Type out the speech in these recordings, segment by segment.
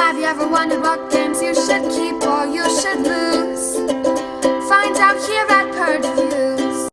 Have you ever wondered what games you should keep or you should lose? Find out here at Purge Reviews.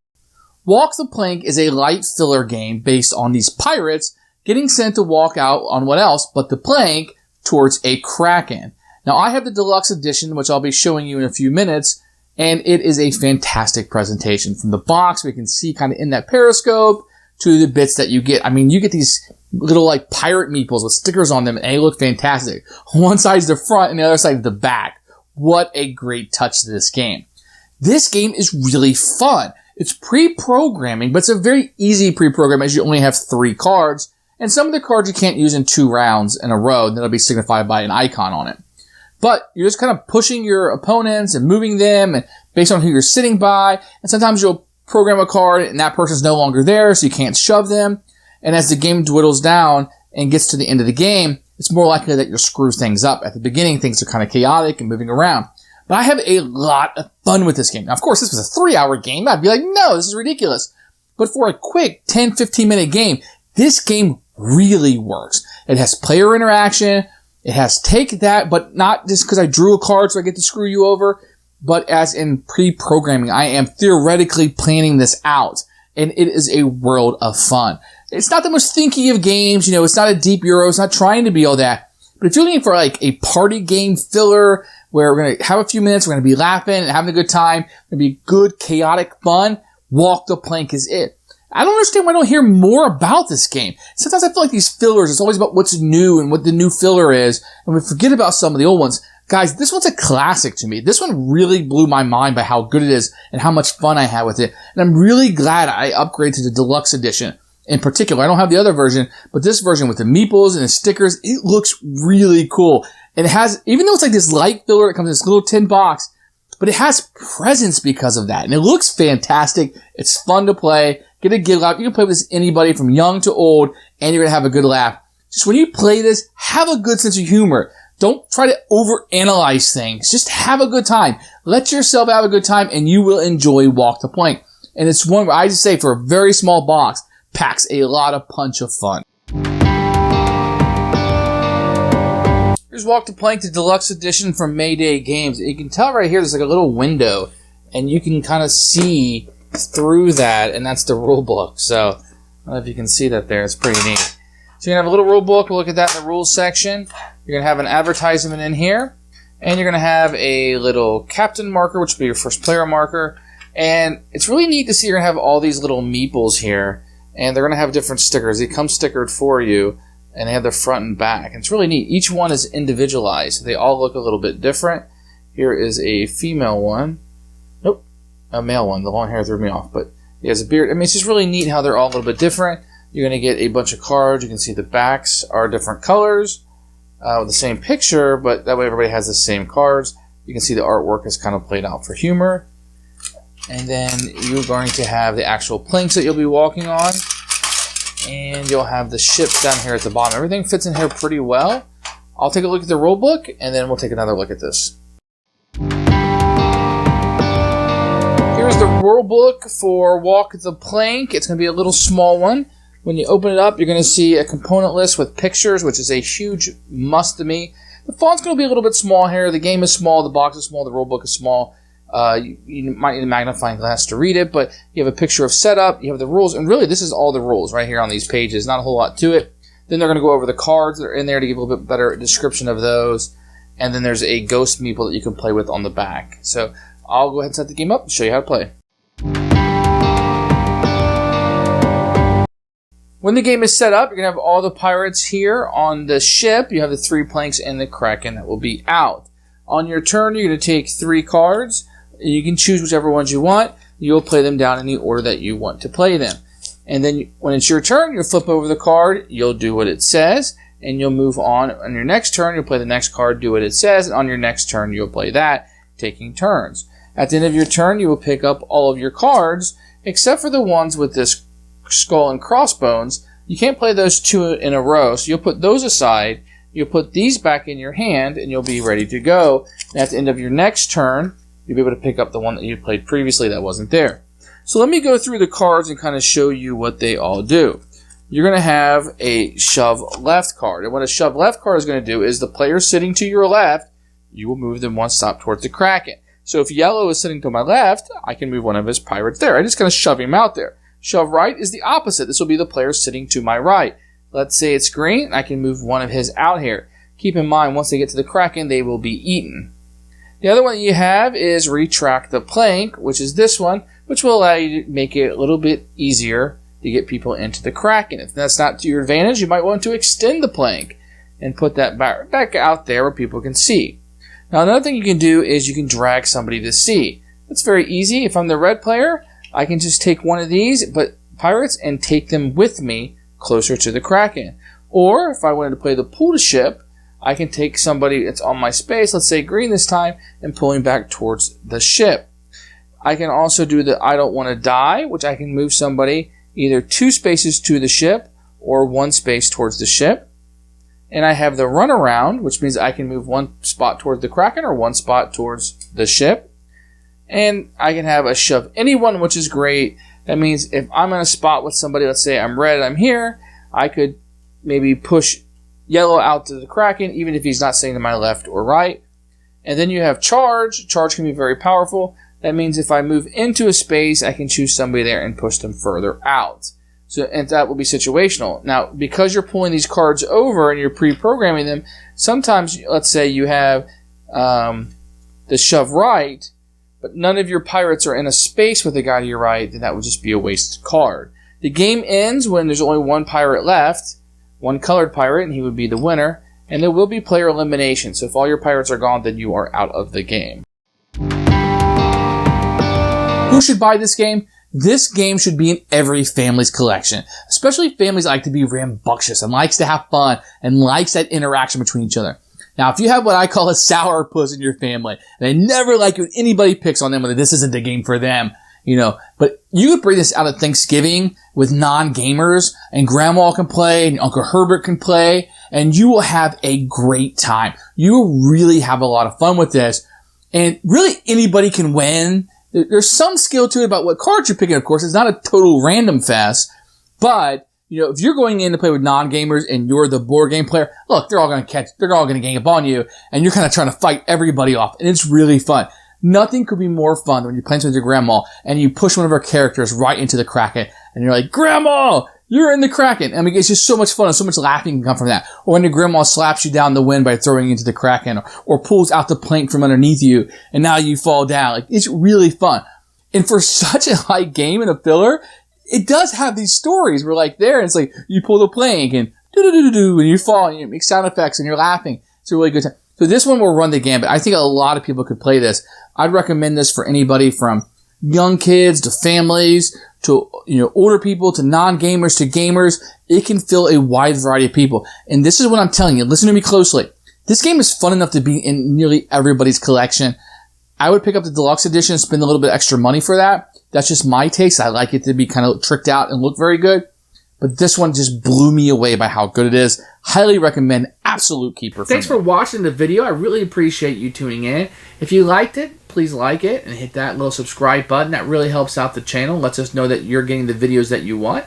Walk the Plank is a light filler game based on these pirates getting sent to walk out on what else but the plank towards a kraken. Now, I have the Deluxe edition, which I'll be showing you in a few minutes, and it is a fantastic presentation. From the box, we can see kind of in that periscope to the bits that you get. I mean, you get these little like pirate meeples with stickers on them, and they look fantastic. One side's the front and the other side is the back. What a great touch to this game. This game is really fun. It's pre-programming, but it's a very easy pre-program as you only have 3 cards, and some of the cards you can't use in 2 rounds in a row, and that'll be signified by an icon on it. But you're just kind of pushing your opponents and moving them and based on who you're sitting by, and sometimes you'll program a card and that person's no longer there, so you can't shove them. And as the game dwindles down and gets to the end of the game, it's more likely that you'll screw things up. At the beginning, things are kind of chaotic and moving around. But I have a lot of fun with this game. Now, of course, this was a 3-hour game. I'd be like, no, this is ridiculous. But for a quick 10, 15-minute game, this game really works. It has player interaction. It has take that, but not just because I drew a card so I get to screw you over, but as in pre-programming. I am theoretically planning this out, and it is a world of fun. It's not the most thinky of games, you know, it's not a deep Euro, it's not trying to be all that. But if you're looking for like a party game filler where we're going to have a few minutes, we're going to be laughing and having a good time, going to be good, chaotic fun, Walk the Plank is it. I don't understand why I don't hear more about this game. Sometimes I feel like these fillers, it's always about what's new and what the new filler is, and we forget about some of the old ones. Guys, this one's a classic to me. This one really blew my mind by how good it is and how much fun I had with it. And I'm really glad I upgraded to the Deluxe edition. In particular, I don't have the other version, but this version with the meeples and the stickers, it looks really cool. And it has, even though it's like this light filler, it comes in this little tin box, but it has presence because of that. And it looks fantastic. It's fun to play. Get a giggle out. You can play with this anybody from young to old, and you're going to have a good laugh. Just when you play this, have a good sense of humor. Don't try to overanalyze things. Just have a good time. Let yourself have a good time, and you will enjoy Walk the Plank. And it's one where I just say for a very small box, packs a lot of punch of fun. Here's Walk the Plank, the Deluxe edition from Mayday Games. You can tell right here there's like a little window, and you can kind of see through that, and that's the rulebook. So, I don't know if you can see that there. It's pretty neat. So you're going to have a little rulebook. We'll look at that in the rules section. You're going to have an advertisement in here, and you're going to have a little captain marker, which will be your first player marker. And it's really neat to see you're going to have all these little meeples here, and they're going to have different stickers. They come stickered for you, and they have the front and back. And it's really neat. Each one is individualized. They all look a little bit different. Here is a female one. Nope, a male one. The long hair threw me off, but he has a beard. I mean, it's just really neat how they're all a little bit different. You're going to get a bunch of cards. You can see the backs are different colors with the same picture, but that way everybody has the same cards. You can see the artwork is kind of played out for humor. And then you're going to have the actual planks that you'll be walking on. And you'll have the ships down here at the bottom. Everything fits in here pretty well. I'll take a look at the rulebook, and then we'll take another look at this. Here's the rulebook for Walk the Plank. It's going to be a little small one. When you open it up, you're going to see a component list with pictures, which is a huge must to me. The font's going to be a little bit small here. The game is small, the box is small, the rulebook is small. You might need a magnifying glass to read it, but you have a picture of setup, you have the rules, and really this is all the rules right here on these pages. Not a whole lot to it. Then they're going to go over the cards that are in there to give a little bit better description of those. And then there's a ghost meeple that you can play with on the back. So I'll go ahead and set the game up and show you how to play. When the game is set up, you're going to have all the pirates here on the ship. You have the 3 planks and the kraken that will be out. On your turn, you're going to take 3 cards. You can choose whichever ones you want. You'll play them down in the order that you want to play them. And then when it's your turn, you'll flip over the card. You'll do what it says, and you'll move on. On your next turn, you'll play the next card, do what it says. And on your next turn, you'll play that, taking turns. At the end of your turn, you will pick up all of your cards, except for the ones with this skull and crossbones. You can't play those 2 in a row, so you'll put those aside. You'll put these back in your hand, and you'll be ready to go. And at the end of your next turn, you'll be able to pick up the one that you played previously that wasn't there. So let me go through the cards and kind of show you what they all do. you're going to have a shove left card. And what a shove left card is going to do is the player sitting to your left, you will move them one stop towards the Kraken. So if yellow is sitting to my left, I can move one of his pirates there. I just kind of shove him out there. Shove right is the opposite. This will be the player sitting to my right. Let's say it's green. I can move one of his out here. Keep in mind, once they get to the Kraken, they will be eaten. The other one that you have is Retrack the Plank, which is this one, which will allow you to make it a little bit easier to get people into the Kraken. If that's not to your advantage, you might want to extend the plank and put that back out there where people can see. Now, another thing you can do is you can drag somebody to see. That's very easy. If I'm the red player, I can just take one of these pirates and take them with me closer to the Kraken. Or if I wanted to play the pull to ship, I can take somebody that's on my space, let's say green this time, and pull him back towards the ship. I can also do the I don't want to die, which I can move somebody either 2 spaces to the ship or 1 space towards the ship. And I have the runaround, which means I can move 1 spot towards the Kraken or 1 spot towards the ship. And I can have a shove anyone, which is great. That means if I'm in a spot with somebody, let's say I'm red, I'm here, I could maybe push yellow out to the Kraken, even if he's not sitting to my left or right. And then you have charge. Charge can be very powerful. That means if I move into a space, I can choose somebody there and push them further out. So, and that will be situational. Now, because you're pulling these cards over and you're pre-programming them, sometimes, let's say you have the shove right, but none of your pirates are in a space with the guy to your right, then that would just be a wasted card. The game ends when there's only 1 pirate left, 1 colored pirate, and he would be the winner, and there will be player elimination. So if all your pirates are gone, then you are out of the game. Who should buy this game? This game should be in every family's collection, especially families that like to be rambunctious and likes to have fun and likes that interaction between each other. Now, if you have what I call a sourpuss in your family, and they never like it when anybody picks on them, whether this isn't the game for them, but you could bring this out at Thanksgiving with non-gamers, and Grandma can play, and Uncle Herbert can play, and you will have a great time. You will really have a lot of fun with this, and really anybody can win. There's some skill to it about what cards you're picking, of course. It's not a total random fest. But, if you're going in to play with non-gamers and you're the board game player, look, they're all going to gang up on you, and you're kind of trying to fight everybody off. And it's really fun. Nothing could be more fun when you're playing with your grandma and you push one of her characters right into the Kraken. And you're like, Grandma, you're in the Kraken. I mean, it's just so much fun and so much laughing can come from that. Or when your grandma slaps you down the wind by throwing you into the Kraken, or pulls out the plank from underneath you and now you fall down. Like, it's really fun. And for such a light game and a filler, it does have these stories where there, and it's like you pull the plank and do-do-do-do-do, and you fall and you make sound effects and you're laughing. It's a really good time. So this one will run the gambit. I think a lot of people could play this. I'd recommend this for anybody from young kids to families to older people to non-gamers to gamers. It can fill a wide variety of people. And this is what I'm telling you. Listen to me closely. This game is fun enough to be in nearly everybody's collection. I would pick up the deluxe edition and spend a little bit extra money for that. That's just my taste. I like it to be kind of tricked out and look very good. But this one just blew me away by how good it is. Highly recommend. Absolute keeper. Thanks for watching the video. I really appreciate you tuning in. If you liked it, please like it and hit that little subscribe button. That really helps out the channel. Lets us know that you're getting the videos that you want.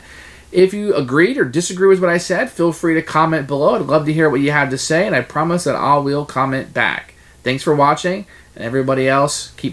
If you agreed or disagree with what I said, feel free to comment below. I'd love to hear what you have to say, and I promise that I will comment back. Thanks for watching, and everybody else, keep playing.